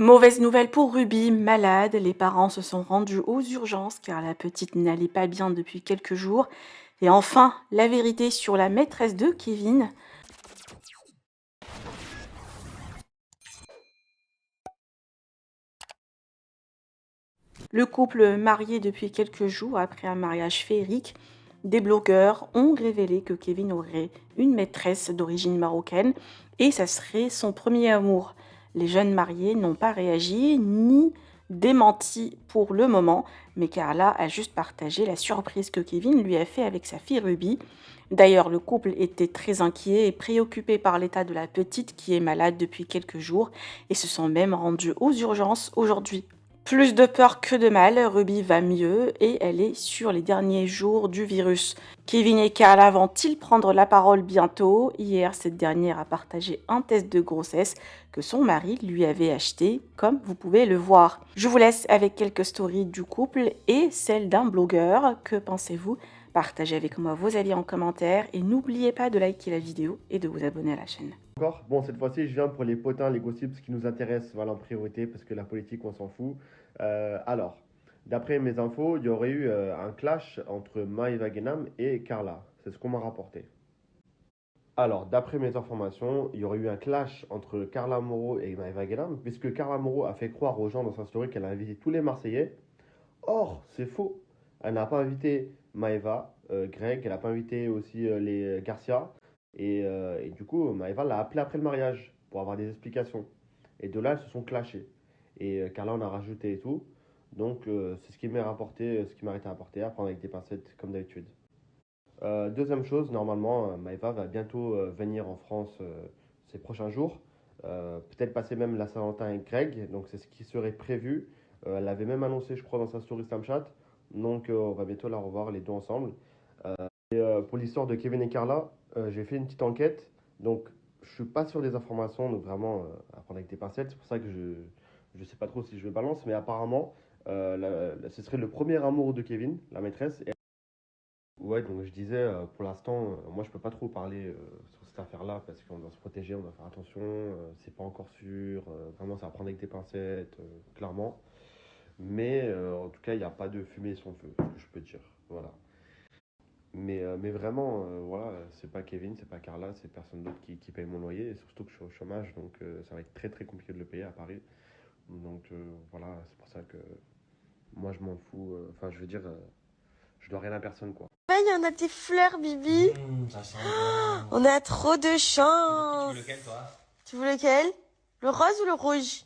Mauvaise nouvelle pour Ruby, malade, les parents se sont rendus aux urgences car la petite n'allait pas bien depuis quelques jours. Et enfin, la vérité sur la maîtresse de Kevin. Le couple marié depuis quelques jours après un mariage féerique, des blogueurs ont révélé que Kevin aurait une maîtresse d'origine marocaine et ça serait son premier amour. Les jeunes mariés n'ont pas réagi ni démenti pour le moment, mais Carla a juste partagé la surprise que Kevin lui a fait avec sa fille Ruby. D'ailleurs, le couple était très inquiet et préoccupé par l'état de la petite qui est malade depuis quelques jours et se sont même rendus aux urgences aujourd'hui. Plus de peur que de mal, Ruby va mieux et elle est sur les derniers jours du virus. Kevin et Carla vont-ils prendre la parole bientôt? Hier, cette dernière a partagé un test de grossesse que son mari lui avait acheté, comme vous pouvez le voir. Je vous laisse avec quelques stories du couple et celles d'un blogueur. Que pensez-vous? Partagez avec moi vos avis en commentaire et n'oubliez pas de liker la vidéo et de vous abonner à la chaîne. Encore. Bon, cette fois-ci, je viens pour les potins, les gossips, ce qui nous intéresse, voilà, en priorité, parce que la politique, on s'en fout. Alors, d'après mes infos, il y aurait eu un clash entre Maïva Genam et Carla. C'est ce qu'on m'a rapporté. Alors, d'après mes informations, il y aurait eu un clash entre Carla Moreau et Maïva Genam, puisque Carla Moreau a fait croire aux gens dans sa story qu'elle a invité tous les Marseillais. Or, c'est faux. Elle n'a pas invité Maëva, Greg, elle n'a pas invité aussi les Garcia. Et du coup, Maëva l'a appelé après le mariage pour avoir des explications. Et de là, elles se sont clashées. Et Carla en a rajouté et tout. Donc, c'est ce qui m'est rapporté, ce qui m'a été rapporté à prendre avec des pincettes, comme d'habitude. Deuxième chose, normalement, Maëva va bientôt venir en France ces prochains jours. Peut-être passer même la Saint-Valentin avec Greg. Donc, c'est ce qui serait prévu. Elle avait même annoncé, je crois, dans sa story Snapchat. Donc, on va bientôt la revoir les deux ensemble. Pour l'histoire de Kevin et Carla, j'ai fait une petite enquête. Donc, je suis pas sûr des informations, donc vraiment à prendre avec des pincettes. C'est pour ça que je sais pas trop si je le balance, mais apparemment, ce serait le premier amour de Kevin, la maîtresse. Ouais, donc je disais, pour l'instant, moi je peux pas trop parler sur cette affaire-là parce qu'on doit se protéger, on doit faire attention, c'est pas encore sûr, vraiment ça va prendre avec des pincettes, clairement. Mais en tout cas, il n'y a pas de fumée sans feu, ce que je peux dire. Voilà. Mais vraiment, voilà, c'est pas Kevin, c'est pas Carla, c'est personne d'autre qui paye mon loyer, et surtout que je suis au chômage, donc ça va être très très compliqué de le payer à Paris. Donc voilà, c'est pour ça que moi je m'en fous, enfin je veux dire, je dois rien à personne quoi. Il y en a des fleurs, Bibi. Ça sent bon. On a trop de Tu chance. veux lequel, toi? Tu veux lequel? Le rose ou le rouge?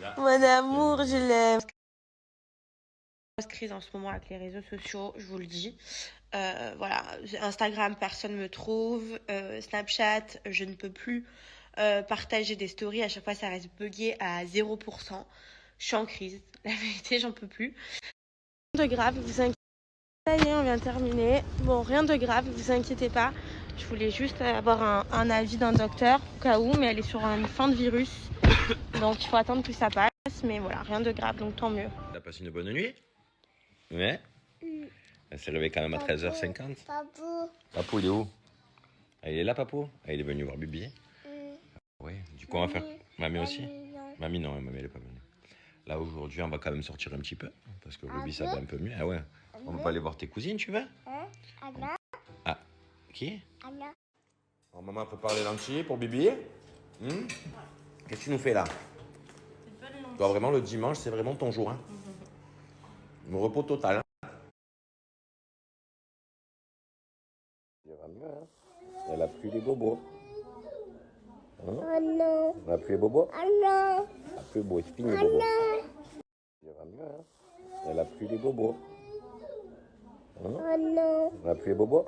Là. Mon amour, je l'aime. Crise en ce moment avec les réseaux sociaux, je vous le dis. Voilà, Instagram, personne me trouve. Snapchat, je ne peux plus partager des stories. À chaque fois, ça reste buggé à 0%. Je suis en crise. La vérité, j'en peux plus. Rien de grave, vous inquiétez pas. Ça y est, on vient de terminer. Bon, rien de grave, vous inquiétez pas. Je voulais juste avoir un avis d'un docteur au cas où, mais elle est sur une fin de virus. Donc, il faut attendre que ça passe. Mais voilà, rien de grave, donc tant mieux. T'as passé une bonne nuit? Ouais. Elle s'est levée quand même à 13h50. Papou. Papou, il est où? Ah, il est là, Papou? Ah, il est venu voir Bibi. Oui, du coup, on va faire. Mamie aussi? Mamie, non, mamie, elle est pas venue. Là, aujourd'hui, on va quand même sortir un petit peu. Parce que Ruby, ça va un peu mieux. Ah ouais. On va pas aller voir tes cousines, tu veux? Anna. Ah, qui? Anna. Alors, maman peut parler lentilles pour Bibi. Qu'est-ce que tu nous fais là? Toi, vraiment, le dimanche, c'est vraiment ton jour. Hein. Le repos total. Hein. Elle a pris les bobos. Hein? Oh non. Elle a pris les bobos. Oh non. Elle a pris les bobos. C'est fini les Oh bobos. non. Elle a pris les bobos. Hein? Oh non. Elle a pris les bobos.